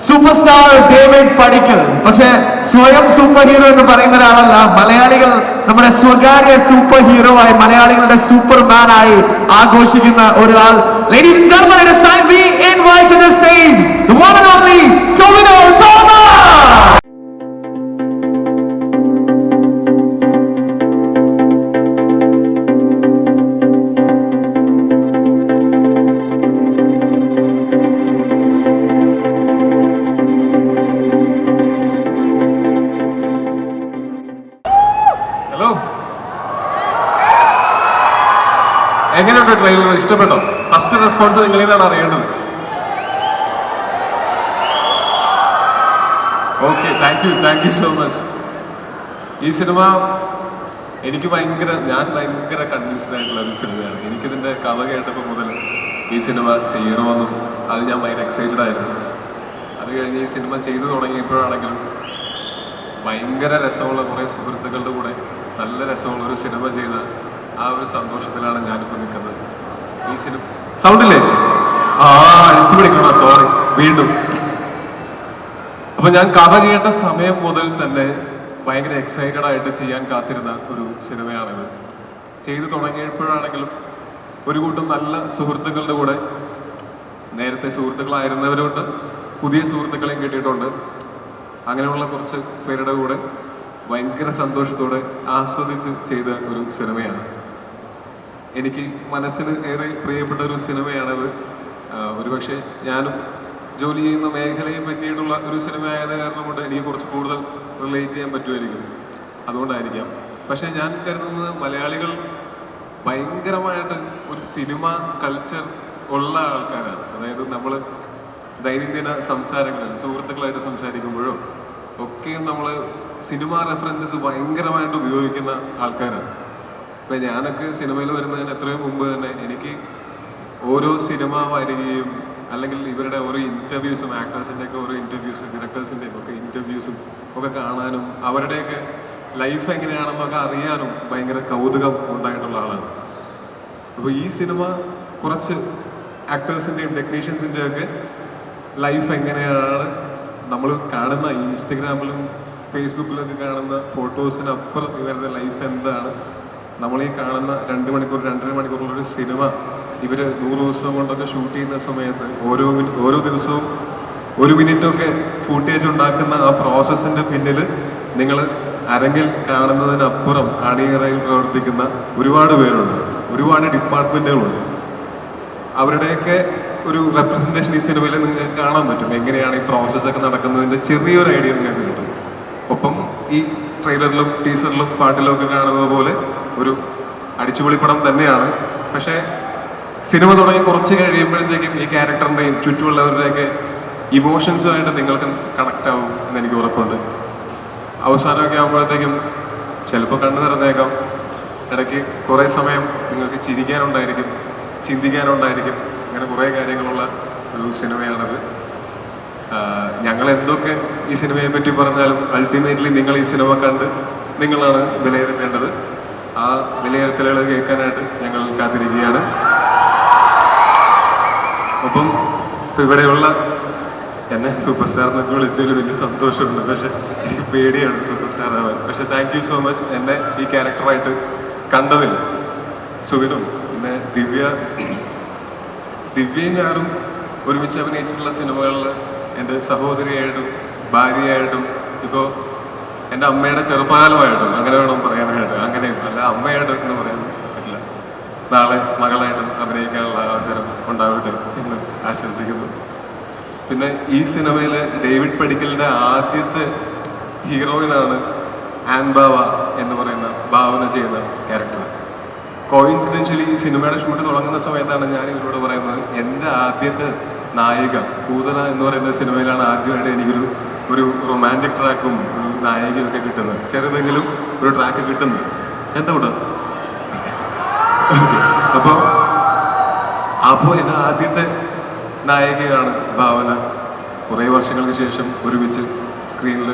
Superstar David പടിക്കൽ. പക്ഷെ സ്വയം സൂപ്പർ ഹീറോ എന്ന് പറയുന്ന ഒരാളല്ല. മലയാളികൾ നമ്മുടെ സ്വകാര്യ സൂപ്പർ ഹീറോ ആയി, മലയാളികളുടെ സൂപ്പർമാൻ ആയി ആഘോഷിക്കുന്ന ഒരാൾ. Ladies and gentlemen, it is time we invite to the stage the one and only Tobino Thomas. എങ്ങനെയുണ്ട് ട്രെയിലർ? ഇഷ്ടപ്പെട്ടോ? ഫസ്റ്റ് റെസ്പോൺസ് നിങ്ങളിൽ നിന്നാണ് അറിയേണ്ടത്. Okay, thank you so much. ഈ സിനിമ ഞാൻ ഭയങ്കര കൺവിൻസ്ഡ് ആയിട്ടുള്ള ഒരു സിനിമയാണ്. എനിക്കിതിൻ്റെ കഥ കേട്ടപ്പോൾ മുതൽ ഈ സിനിമ ചെയ്യണമെന്നും അത് ഞാൻ ഭയങ്കര എക്സൈറ്റഡ് ആയിരുന്നു. അത് കഴിഞ്ഞ് ഈ സിനിമ ചെയ്തു തുടങ്ങിയപ്പോഴാണെങ്കിലും ഭയങ്കര രസമുള്ള കുറേ സുഹൃത്തുക്കളുടെ കൂടെ നല്ല രസമുള്ള ഒരു സിനിമ ചെയ്ത ആ ഒരു സന്തോഷത്തിലാണ് ഞാനിപ്പോൾ നിൽക്കുന്നത്. ഈ സിനിമ സൗണ്ടില്ലേ? എടുത്തു പിടിക്കണോ? സോറി വീണ്ടും. അപ്പൊ ഞാൻ കഥ കേട്ട സമയം മുതൽ തന്നെ ഭയങ്കര എക്സൈറ്റഡ് ആയിട്ട് ചെയ്യാൻ കാത്തിരുന്ന ഒരു സിനിമയാണിത്. ചെയ്തു തുടങ്ങിയപ്പോഴാണെങ്കിലും ഒരു കൂട്ടം നല്ല സുഹൃത്തുക്കളുടെ കൂടെ, നേരത്തെ സുഹൃത്തുക്കളായിരുന്നവരുണ്ട്, പുതിയ സുഹൃത്തുക്കളെയും കിട്ടിയിട്ടുണ്ട്. അങ്ങനെയുള്ള കുറച്ച് പേരുടെ കൂടെ ഭയങ്കര സന്തോഷത്തോടെ ആസ്വദിച്ച് ചെയ്ത ഒരു സിനിമയാണ്. എനിക്ക് മനസ്സിന് ഏറെ പ്രിയപ്പെട്ട ഒരു സിനിമയാണത്. ഒരുപക്ഷെ ഞാനും ജോലി ചെയ്യുന്ന മേഖലയെ പറ്റിയിട്ടുള്ള ഒരു സിനിമ ആയത് കാരണം കൊണ്ട് എനിക്ക് കുറച്ച് കൂടുതൽ റിലേറ്റ് ചെയ്യാൻ പറ്റുമായിരിക്കും, അതുകൊണ്ടായിരിക്കാം. പക്ഷേ ഞാൻ കരുതുന്നത് മലയാളികൾ ഭയങ്കരമായിട്ട് ഒരു സിനിമ കൾച്ചർ ഉള്ള ആൾക്കാരാണ്. അതായത് നമ്മൾ ദൈനംദിന സംസാരങ്ങളിൽ സുഹൃത്തുക്കളായിട്ട് സംസാരിക്കുമ്പോഴോ ഒക്കെയും നമ്മൾ സിനിമ റെഫറൻസസ് ഭയങ്കരമായിട്ട് ഉപയോഗിക്കുന്ന ആൾക്കാരാണ്. ഇപ്പം ഞാനൊക്കെ സിനിമയിൽ വരുന്നതിന് എത്രയോ മുമ്പ് തന്നെ എനിക്ക് ഓരോ സിനിമ വരികയും അല്ലെങ്കിൽ ഇവരുടെ ഓരോ ഇൻ്റർവ്യൂസും, ആക്ടേഴ്സിൻ്റെയൊക്കെ ഓരോ ഇൻ്റർവ്യൂസും, ഡയറക്ടേഴ്സിൻ്റെയും ഒക്കെ ഇൻ്റർവ്യൂസും ഒക്കെ കാണാനും അവരുടെയൊക്കെ ലൈഫ് എങ്ങനെയാണെന്നൊക്കെ അറിയാനും ഭയങ്കര കൗതുകം ഉണ്ടായിട്ടുള്ള ആളാണ്. അപ്പോൾ ഈ സിനിമ കുറച്ച് ആക്ടേഴ്സിൻ്റെയും ടെക്നീഷ്യൻസിൻ്റെയും ഒക്കെ ലൈഫ് എങ്ങനെയാണ് നമ്മൾ കാണുന്ന ഇൻസ്റ്റഗ്രാമിലും ഫേസ്ബുക്കിലൊക്കെ കാണുന്ന ഫോട്ടോസിനപ്പുറം ഇവരുടെ ലൈഫ് എന്താണ്, നമ്മൾ ഈ കാണുന്ന 2 മണിക്കൂർ 2.5 മണിക്കൂറുള്ളൊരു സിനിമ ഇവർ 100 ദിവസം കൊണ്ടൊക്കെ ഷൂട്ട് ചെയ്യുന്ന സമയത്ത് ഓരോ ദിവസവും 1 മിനിറ്റൊക്കെ ഫൂട്ടേജ് ഉണ്ടാക്കുന്ന ആ പ്രോസസ്സിൻ്റെ പിന്നിൽ നിങ്ങൾ അരങ്ങിൽ കാണുന്നതിനപ്പുറം അണിയറയിൽ പ്രവർത്തിക്കുന്ന ഒരുപാട് പേരുണ്ട്, ഒരുപാട് ഡിപ്പാർട്ട്മെൻറ്റുകളുണ്ട്. അവരുടെയൊക്കെ ഒരു റെപ്രസെൻറ്റേഷൻ ഈ സിനിമയിൽ നിങ്ങൾക്ക് കാണാൻ പറ്റും. എങ്ങനെയാണ് ഈ പ്രോസസ്സൊക്കെ നടക്കുന്നതിൻ്റെ ചെറിയൊരു ഐഡിയ നിങ്ങൾക്ക് കിട്ടും. ഒപ്പം ഈ ട്രെയിലറിലും ടീസറിലും പാട്ടിലും ഒക്കെ കാണുന്നത് പോലെ ഒരു അടിച്ചുപൊളിപ്പടം തന്നെയാണ്. പക്ഷേ സിനിമ തുടങ്ങി കുറച്ച് കഴിയുമ്പോഴത്തേക്കും ഈ ക്യാരക്ടറിൻ്റെയും ചുറ്റുമുള്ളവരുടെയൊക്കെ ഇമോഷൻസുമായിട്ട് നിങ്ങൾക്ക് കണക്റ്റ് ആവും എന്ന് എനിക്ക് ഉറപ്പുണ്ട്. അവസാനമൊക്കെ ആകുമ്പോഴത്തേക്കും ചിലപ്പോൾ കണ്ണു നിറഞ്ഞേക്കാം, ഇടയ്ക്ക് കുറേ സമയം നിങ്ങൾക്ക് ചിരിക്കാനുണ്ടായിരിക്കും, ചിന്തിക്കാനുണ്ടായിരിക്കും. അങ്ങനെ കുറേ കാര്യങ്ങളുള്ള ഒരു സിനിമയാണത്. ഞങ്ങൾ എന്തൊക്കെ ഈ സിനിമയെ പറ്റി പറഞ്ഞാലും അൾട്ടിമേറ്റ്ലി നിങ്ങൾ ഈ സിനിമ കണ്ട് നിങ്ങളാണ് വിലയിരുത്തേണ്ടത്. ആ വിലയിരുത്തലുകൾ കേൾക്കാനായിട്ട് ഞങ്ങൾ കാത്തിരിക്കുകയാണ്. ഒപ്പം ഇപ്പം ഇവിടെയുള്ള എന്നെ സൂപ്പർ സ്റ്റാർ എന്നൊക്കെ വിളിച്ചതിൽ വലിയ സന്തോഷമുണ്ട്. പക്ഷെ എനിക്ക് പേടിയാണ് സൂപ്പർ സ്റ്റാർ ആവാൻ. പക്ഷെ താങ്ക് യു സോ മച്ച് എന്നെ ഈ ക്യാരക്ടറായിട്ട് കണ്ടതിൽ. സുവിനും പിന്നെ ദിവ്യയും ഞാനും ഒരുമിച്ച് അഭിനയിച്ചിട്ടുള്ള സിനിമകളിൽ എൻ്റെ സഹോദരിയായിട്ടും ഭാര്യയായിട്ടും ഇപ്പോൾ എൻ്റെ അമ്മയുടെ ചെറുപ്പകാലമായിട്ടും അങ്ങനെ വേണം പറയാനായിട്ട്, അങ്ങനെയും അല്ല അമ്മയായിട്ടും എന്ന് പറയാൻ പറ്റില്ല. നാളെ മകളായിട്ടും അഭിനയിക്കാനുള്ള അവസരം ഉണ്ടാവട്ടെ എന്ന് ആശംസിക്കുന്നു. പിന്നെ ഈ സിനിമയിൽ ഡേവിഡ് പടിക്കലിൻ്റെ ആദ്യത്തെ ഹീറോയിനാണ് ആൻ ബാവ എന്ന് പറയുന്ന ഭാവന ചെയ്യുന്ന ക്യാരക്ടർ. കോയിൻസിഡൻഷ്യലി ഈ സിനിമയുടെ ഷൂട്ട് തുടങ്ങുന്ന സമയത്താണ് ഞാൻ ഇവരോട് പറയുന്നത് എൻ്റെ ആദ്യത്തെ നായിക കൂതറ എന്ന് പറയുന്ന സിനിമയിലാണ് ആദ്യമായിട്ട് എനിക്കൊരു റൊമാൻറ്റിക് ട്രാക്കും ഒരു നായികയൊക്കെ കിട്ടുന്നത്, ചെറുതെങ്കിലും ഒരു ട്രാക്ക് കിട്ടുന്നത്. എന്താ കൂടെ അപ്പോൾ എൻ്റെ ആദ്യത്തെ നായികയാണ് ഭാവന. കുറേ വർഷങ്ങൾക്ക് ശേഷം ഒരുമിച്ച് സ്ക്രീനിൽ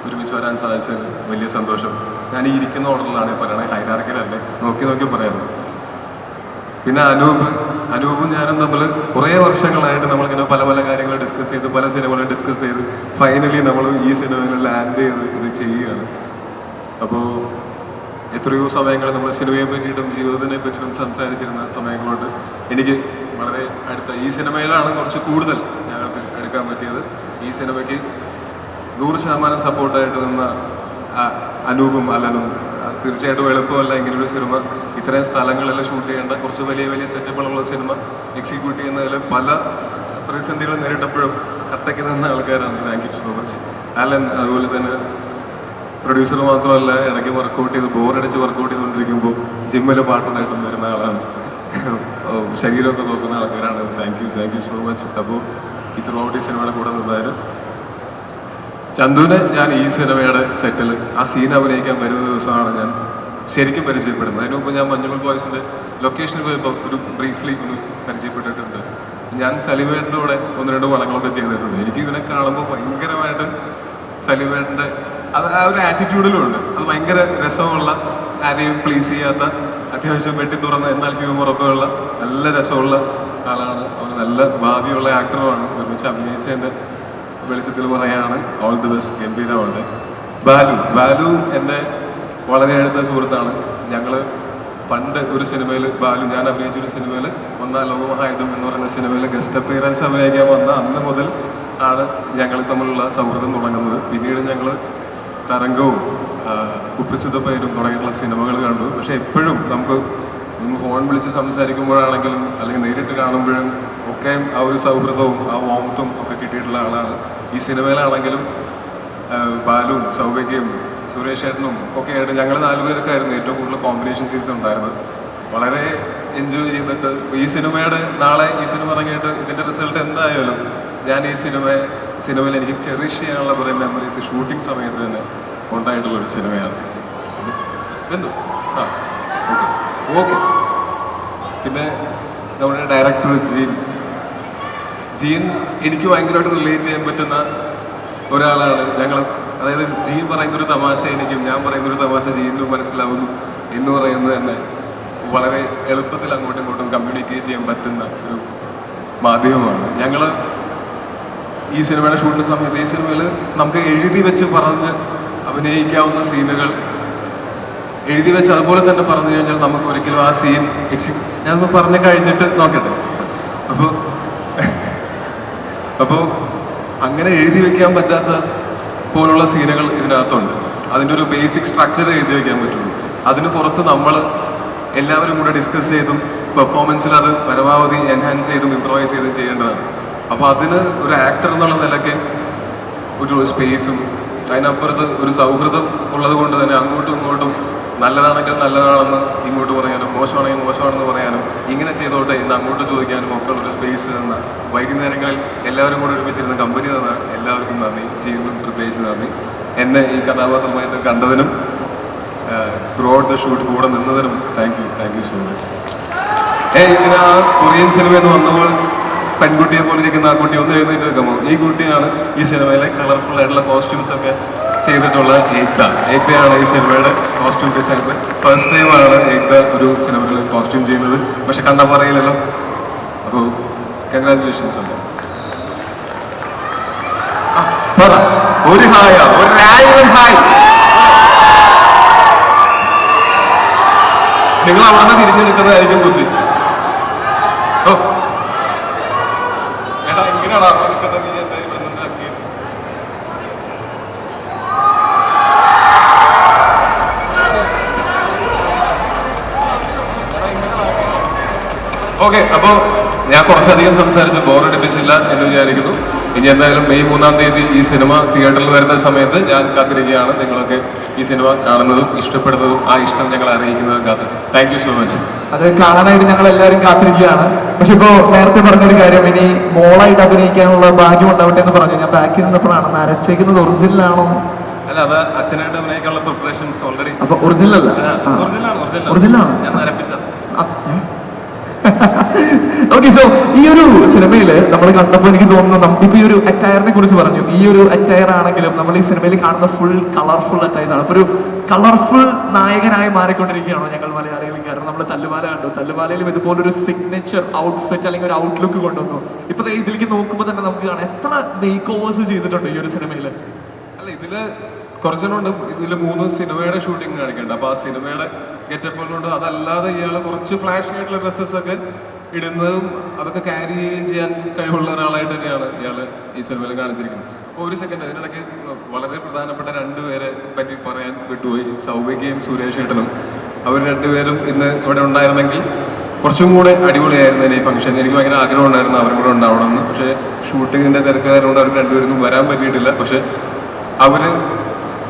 ഒരുമിച്ച് വരാൻ സാധിച്ചത് വലിയ സന്തോഷം. ഞാൻ ഈ ഇരിക്കുന്ന ഓർഡറിലാണ് പറയണേ, ഹൈറാർക്കിലല്ലേ, നോക്കി പറയാറ്. പിന്നെ അനൂപും ഞാനും തമ്മിൽ കുറേ വർഷങ്ങളായിട്ട് നമ്മളിങ്ങനെ പല കാര്യങ്ങൾ ഡിസ്കസ് ഡിസ്കസ് ചെയ്ത് പല സിനിമകളും ഡിസ്കസ് ചെയ്ത് ഫൈനലി നമ്മൾ ഈ സിനിമയിൽ ലാൻഡ് ചെയ്ത് ഇത് ചെയ്യുകയാണ്. അപ്പോൾ എത്രയോ സമയങ്ങൾ നമ്മൾ സിനിമയെ പറ്റിയിട്ടും ജീവിതത്തിനെ പറ്റിയിട്ടും സംസാരിച്ചിരുന്ന സമയങ്ങളോട്ട് എനിക്ക് വളരെ അടുത്ത ഈ സിനിമയിലാണ് കുറച്ച് കൂടുതൽ ഞങ്ങൾക്ക് എടുക്കാൻ പറ്റിയത്. ഈ സിനിമയ്ക്ക് 100% സപ്പോർട്ടായിട്ട് നിന്ന അനൂപും അലനും തീർച്ചയായിട്ടും എളുപ്പമല്ല ഇങ്ങനൊരു സിനിമ ഇത്രയും സ്ഥലങ്ങളെല്ലാം ഷൂട്ട് ചെയ്യേണ്ട കുറച്ച് വലിയ വലിയ സെറ്റപ്പുകളുള്ള സിനിമ എക്സിക്യൂട്ട് ചെയ്യുന്നതിൽ പല പ്രതിസന്ധികളും നേരിട്ടപ്പോഴും കട്ടയ്ക്ക് നിന്ന ആൾക്കാരാണ്. Thank you so much Alan. അതുപോലെ തന്നെ പ്രൊഡ്യൂസർ മാത്രമല്ല, ഇടയ്ക്ക് വർക്കൗട്ട് ചെയ്ത് ബോറടിച്ച് വർക്കൗട്ട് ചെയ്തുകൊണ്ടിരിക്കുമ്പോൾ ജിമ്മിൽ പാർട്ട്ണറായിട്ടും വരുന്ന ആളാണ്. ശരീരമൊക്കെ നോക്കുന്ന ആൾക്കാരാണ്. Thank you so much. അപ്പോൾ ഇത്ര ഈ സിനിമയുടെ കൂടെ നിന്നായിരുന്നു. ചന്തുവിനെ ഞാൻ ഈ സിനിമയുടെ സെറ്റിൽ ആ സീൻ അഭിനയിക്കാൻ വരുന്ന ദിവസമാണ് ഞാൻ ശരിക്കും പരിചയപ്പെടുന്നത്. അതിന് മുമ്പ് ഞാൻ മഞ്ഞുമൽ ബോയ്സിൻ്റെ ലൊക്കേഷനിൽ പോയപ്പോൾ ഒരു ബ്രീഫ്ലി ഒന്ന് പരിചയപ്പെട്ടിട്ടുണ്ട്. ഞാൻ സലിവേട്ടൻ്റെ കൂടെ 1-2 പടങ്ങളൊക്കെ ചെയ്തിട്ടുണ്ട്. എനിക്ക് ഇതിനെ കാണുമ്പോൾ ഭയങ്കരമായിട്ട് സലിവേട്ടൻ്റെ അത് ആ ഒരു ആറ്റിറ്റ്യൂഡിലും ഉണ്ട്. അത് ഭയങ്കര രസമുള്ള, ആരെയും പ്ലീസ് ചെയ്യാത്ത, അത്യാവശ്യം വെട്ടി തുറന്ന് എന്നാൽ ഹ്യൂമറൊക്കെ ഉള്ള നല്ല രസമുള്ള ആളാണ്. അവന് നല്ല ഭാവിയുള്ള ആക്ടറുമാണ്. ഒരുമിച്ച് അഭിനയിച്ചതിൻ്റെ വെളിച്ചത്തിൽ പറയാണ് ഓൾ ദി ബെസ്റ്റ്. ഗംഭീരമുണ്ട്. ബാലു എൻ്റെ വളരെ അടുത്ത സുഹൃത്താണ്. ഞങ്ങൾ പണ്ട് ഒരു സിനിമയിൽ ഞാൻ അഭിനയിച്ചൊരു സിനിമയിൽ 1-ാം ലോകമഹായുദ്ധം എന്ന് പറയുന്ന സിനിമയിൽ ഗസ്റ്റ് അപ്പിയറൻസ് അഭിനയിക്കാൻ വന്ന അന്ന് മുതൽ ആണ് ഞങ്ങൾ തമ്മിലുള്ള സൗഹൃദം തുടങ്ങുന്നത്. പിന്നീട് ഞങ്ങൾ തരംഗവും കുപ്പിച്ചുതപ്പേരും തുടങ്ങിയിട്ടുള്ള സിനിമകൾ കണ്ടു. പക്ഷെ എപ്പോഴും നമുക്ക് ഫോൺ വിളിച്ച് സംസാരിക്കുമ്പോഴാണെങ്കിലും അല്ലെങ്കിൽ നേരിട്ട് കാണുമ്പോഴും ഒക്കെ ആ ഒരു സൗഹൃദവും ആ വാമത്തും ഒക്കെ കിട്ടിയിട്ടുള്ള ആളാണ്. ഈ സിനിമയിലാണെങ്കിലും ബാലുവും സൗഭാഗ്യയും സുരേഷ് ഏട്ടനും ഒക്കെ ആയിട്ട് ഞങ്ങൾ 4 പേർക്കായിരുന്നു ഏറ്റവും കൂടുതൽ കോമ്പിനേഷൻ സീൻസ് ഉണ്ടായിരുന്നത്. വളരെ എൻജോയ് ചെയ്തിട്ട് ഈ സിനിമയുടെ നാളെ ഈ സിനിമ ഇറങ്ങിയിട്ട് ഇതിൻ്റെ റിസൾട്ട് എന്തായാലും ഞാൻ ഈ സിനിമയിൽ എനിക്ക് ചെറിഷ് ചെയ്യാനുള്ള കുറേ മെമ്മറീസ് ഷൂട്ടിംഗ് സമയത്ത് തന്നെ ഉണ്ടായിട്ടുള്ളൊരു സിനിമയാണ്. എന്തു ഓക്കെ. പിന്നെ നമ്മുടെ ഡയറക്ടർ ജീൻ എനിക്ക് ഭയങ്കരമായിട്ട് റിലേറ്റ് ചെയ്യാൻ പറ്റുന്ന ഒരാളാണ്. അതായത് ജീൻ പറയുന്നൊരു തമാശ എനിക്കും ഞാൻ പറയുന്നൊരു തമാശ ജീനും മനസ്സിലാവുന്നു എന്ന് പറയുന്നത് തന്നെ വളരെ എളുപ്പത്തിൽ അങ്ങോട്ടും ഇങ്ങോട്ടും കമ്മ്യൂണിക്കേറ്റ് ചെയ്യാൻ പറ്റുന്ന ഒരു മാധ്യമമാണ്. ഞങ്ങൾ ഈ സിനിമയുടെ ഷൂട്ടിൻ്റെ സമയത്ത് ഈ സിനിമയിൽ നമുക്ക് എഴുതി വെച്ച് പറഞ്ഞ് അഭിനയിക്കാവുന്ന സീനുകൾ എഴുതി വെച്ച് അതുപോലെ തന്നെ പറഞ്ഞു കഴിഞ്ഞാൽ നമുക്ക് ഒരിക്കലും ആ സീൻ ഞാനൊന്ന് പറഞ്ഞു കഴിഞ്ഞിട്ട് നോക്കട്ടെ. അപ്പോൾ അങ്ങനെ എഴുതി വെക്കാൻ പറ്റാത്ത പോലുള്ള സീനുകൾ ഇതിനകത്തുണ്ട്. അതിൻ്റെ ഒരു ബേസിക് സ്ട്രക്ചർ എഴുതി വെക്കാൻ പറ്റുള്ളൂ. അതിന് പുറത്ത് നമ്മൾ എല്ലാവരും കൂടെ ഡിസ്കസ് ചെയ്തും പെർഫോമൻസിൽ അത് പരമാവധി എൻഹാൻസ് ചെയ്തും ഇംപ്രവൈസ് ചെയ്തും ചെയ്യേണ്ടതാണ്. അപ്പോൾ അതിന് ഒരു ആക്ടർ എന്നുള്ള നിലയ്ക്ക് ഒരു സ്പേസും അതിനപ്പുറത്ത് ഒരു സൗഹൃദം ഉള്ളത് കൊണ്ട് തന്നെ അങ്ങോട്ടും ഇങ്ങോട്ടും നല്ലതാണെങ്കിൽ നല്ലതാണെന്ന് ഇങ്ങോട്ട് പറയാനും മോശമാണെങ്കിൽ മോശമാണെന്ന് പറയാനും ഇങ്ങനെ ചെയ്തോട്ടെ ഇന്ന് അങ്ങോട്ട് ചോദിക്കാനും ഒക്കെ ഉള്ളൊരു സ്പേസ് തന്ന വൈകുന്നേരങ്ങളിൽ എല്ലാവരും കൂടെ ഒരുമിച്ചിരുന്ന് കമ്പനി തന്ന എല്ലാവർക്കും നന്ദി. ചെയ്യുന്നതും പ്രത്യേകിച്ച് നന്ദി. എന്നെ ഈ കഥാപാത്രമായിട്ട് കണ്ടതിനും ത്രൂ ഔട്ട് ദ ഷൂട്ട് കൂടെ നിന്നതിനും താങ്ക് യു സോ മച്ച്. ഇങ്ങനെ ആ കൊറിയൻ സിനിമയെന്ന് വന്നപ്പോൾ പെൺകുട്ടിയെ പോലെ ഇരിക്കുന്ന ആ കുട്ടി ഒന്ന് എഴുന്നേറ്റ് വെക്കുമോ? ഈ കുട്ടിയാണ് ഈ സിനിമയിലെ കളർഫുൾ ആയിട്ടുള്ള കോസ്റ്റ്യൂംസ് ഒക്കെ ചെയ്തിട്ടുള്ള ഏക്തയാണ് ഈ സിനിമയുടെ കോസ്റ്റ്യൂം ഡിസൈനർ. ഫസ്റ്റ് ടൈമാണ് ഏക്ത ഒരു സിനിമയിൽ കോസ്റ്റ്യൂം ചെയ്യുന്നത്. പക്ഷെ കണ്ടാൽ പറയില്ലല്ലോ. അപ്പോൾ കൺഗ്രാജുലേഷൻസ് ഉണ്ട്. ഒരു ഹായ്, ഒരു ഹായ്. നിങ്ങൾ അവിടെ തിരിഞ്ഞെടുക്കുന്നതായിരിക്കും ബുദ്ധി. എങ്ങനെയാണ് അവിടെ നിൽക്കുന്നത്? നീ എന്താ ഇവിടെ നിന്നാക്കി? ഓക്കെ. അപ്പോൾ ഞാൻ കുറച്ചധികം സംസാരിച്ചു, ബോറടിപ്പിച്ചില്ല എന്ന് വിചാരിക്കുന്നു. ഇനി എന്തായാലും മെയ് 3-ാം തീയതി ഈ സിനിമ തിയേറ്ററിൽ വരുന്ന സമയത്ത് ഞാൻ കാത്തിരിക്കുകയാണ്. നിങ്ങളൊക്കെ ഈ സിനിമ കാണുന്നതും ഇഷ്ടപ്പെടുന്നതും ആ ഇഷ്ടം ഞങ്ങൾ അറിയിക്കുന്നതും താങ്ക് യു സോ മച്ച്. അത് കാണാനായിട്ട് ഞങ്ങൾ എല്ലാവരും കാത്തിരിക്കുകയാണ്. പക്ഷെ ഇപ്പോൾ നേരത്തെ പറഞ്ഞൊരു കാര്യം, ഇനി മോളായിട്ട് അഭിനയിക്കാനുള്ള ഭാഗ്യം ഉണ്ടാവട്ടെ എന്ന് പറഞ്ഞു. ഞാൻ ബാക്കിൽ നിന്നപ്പോഴാണ് അരച്ചേക്കുന്നത് ഒറിജിനലാണോ? അല്ല, അത് അച്ഛനായിട്ട് അഭിനയിക്കാനുള്ള പ്രിപ്പറേഷൻസ് ഓൾറെഡി. അപ്പൊ ഒറിജിനൽ അല്ല? ഒറിജിനലാണ്. ഞാൻ നരപ്പിച്ച ഓക്കെ, സോ ഈ ഒരു സിനിമയിൽ നമ്മൾ കണ്ടപ്പോൾ എനിക്ക് തോന്നുന്നു ഇപ്പൊ ഈ ഒരു അറ്റയറിനെ കുറിച്ച് പറഞ്ഞു. ഈ ഒരു അറ്റയർ ആണെങ്കിലും നമ്മൾ ഈ സിനിമയിൽ കാണുന്ന ഫുൾ കളർഫുൾ അറ്റയർസ് ആണ്. അപ്പൊ ഒരു കളർഫുൾ നായകനായി മാറിക്കൊണ്ടിരിക്കുകയാണോ ഞങ്ങൾ മലയാളികൾ? കാരണം നമ്മൾ തല്ലുമാല കണ്ടു, തല്ലുമാലയിലും ഇതുപോലൊരു സിഗ്നേച്ചർ ഔട്ട്ഫിറ്റ് അല്ലെങ്കിൽ ഒരു ഔട്ട്ലുക്ക് കൊണ്ടുവന്നു. ഇപ്പൊ ഇതിലേക്ക് നോക്കുമ്പോൾ തന്നെ നമുക്ക് കാണാം എത്ര മേക്ക് ഓവേഴ്സ് ചെയ്തിട്ടുണ്ട് ഈ ഒരു സിനിമയിൽ. അല്ല, ഇതില് കുറച്ചെണ്ണമുണ്ട്. ഇതിൽ 3 സിനിമയുടെ ഷൂട്ടിംഗ് കാണിക്കുന്നുണ്ട്. അപ്പോൾ ആ സിനിമയുടെ ഗെറ്റപ്പുകളുണ്ട്. അതല്ലാതെ ഇയാൾ കുറച്ച് ഫ്ലാഷ് ആയിട്ടുള്ള ഡ്രസ്സസ് ഒക്കെ ഇടുന്നതും അതൊക്കെ ക്യാരി ചെയ്യുകയും ചെയ്യാൻ കഴിവുള്ള ഒരാളായിട്ട് തന്നെയാണ് ഇയാൾ ഈ സിനിമയിൽ കാണിച്ചിരിക്കുന്നത്. ഒരു സെക്കൻഡ്, അതിനിടയ്ക്ക് വളരെ പ്രധാനപ്പെട്ട 2 പേരെ പറ്റി പറയാൻ വിട്ടുപോയി. സൗഭികയും സുരേഷ് ഏട്ടനും. അവർ 2 പേരും ഇന്ന് ഇവിടെ ഉണ്ടായിരുന്നെങ്കിൽ കുറച്ചും കൂടെ അടിപൊളിയായിരുന്നു ഈ ഫംഗ്ഷൻ. എനിക്ക് ഭയങ്കര ആഗ്രഹം ഉണ്ടായിരുന്നു അവരും കൂടെ ഉണ്ടാവണമെന്ന്. പക്ഷേ ഷൂട്ടിങ്ങിൻ്റെ തിരക്കുകാരുകൊണ്ട് അവർക്ക് 2 പേർക്കും വരാൻ പറ്റിയിട്ടില്ല. പക്ഷേ അവർ,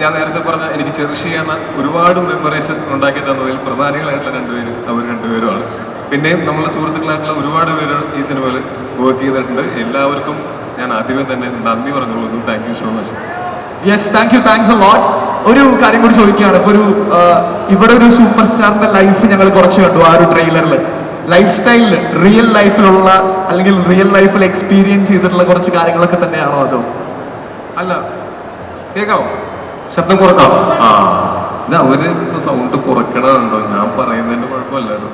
ഞാൻ നേരത്തെ പറഞ്ഞ എനിക്ക് ചെറിഷ് ചെയ്യുന്ന ഒരുപാട് മെമ്മറീസ് ഉണ്ടാക്കി തന്നതിൽ പ്രധാനികളായിട്ടുള്ള 2 പേരും അവർ 2 പേരുമാണ്. പിന്നെയും നമ്മളെ സുഹൃത്തുക്കളായിട്ടുള്ള ഒരുപാട് പേര് ഈ സിനിമയിൽ വർക്ക് ചെയ്തിട്ടുണ്ട്. എല്ലാവർക്കും ഞാൻ ആദ്യമേ തന്നെ നന്ദി പറഞ്ഞുകൊള്ളുന്നു. Thank you so much. Yes, thanks a lot. ഒരു കാര്യം കൂടി ചോദിക്കുകയാണ്. ഇപ്പൊ ഇവിടെ ഒരു സൂപ്പർ സ്റ്റാറിന്റെ ലൈഫ് ഞങ്ങൾ കുറച്ച് കണ്ടു ആ ഒരു ട്രെയിലറിൽ. ലൈഫ് സ്റ്റൈലിൽ റിയൽ ലൈഫിലുള്ള അല്ലെങ്കിൽ റിയൽ ലൈഫിൽ എക്സ്പീരിയൻസ് ചെയ്തിട്ടുള്ള കുറച്ച് കാര്യങ്ങളൊക്കെ തന്നെയാണോ അതോ? അല്ല, കേൾക്കാവോ? ശബ്ദം കുറക്കാവോ? ഇത് അവര് സൗണ്ട് കുറയ്ക്കണമുണ്ടോ? ഞാൻ പറയുന്നതിന്റെ കുഴപ്പമില്ലല്ലോ.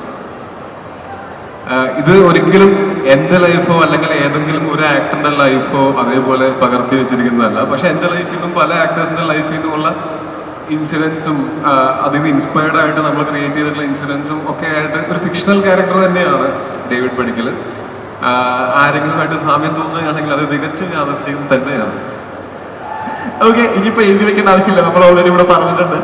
ഇത് ഒരിക്കലും എൻ്റെ ലൈഫോ അല്ലെങ്കിൽ ഏതെങ്കിലും ഒരു ആക്ടറിന്റെ ലൈഫോ അതേപോലെ പകർത്തി വെച്ചിരിക്കുന്നതല്ല. പക്ഷെ എൻ്റെ ലൈഫിൽ നിന്നും പല ആക്ടേഴ്സിന്റെ ലൈഫിൽ നിന്നുമുള്ള ഇൻസിഡൻസും അതിൽ നിന്ന് ഇൻസ്പയർഡ് ആയിട്ട് നമ്മൾ ക്രിയേറ്റ് ചെയ്തിട്ടുള്ള ഇൻസിഡൻസും ഒക്കെ ആയിട്ട് ഒരു ഫിക്ഷണൽ ക്യാരക്ടർ തന്നെയാണ് ഡേവിഡ് പടിക്കൽ. ആരെങ്കിലുമായിട്ട് സാമ്യം തോന്നുകയാണെങ്കിൽ അത് തികച്ചും യാദൃശ്ചികം തന്നെയാണ്. ഓക്കെ, ഇനിയിപ്പോ എഴുതി വെക്കേണ്ട ആവശ്യമില്ല, നമ്മൾ ഓൾറെഡി ഇവിടെ പറഞ്ഞിട്ടുണ്ട്.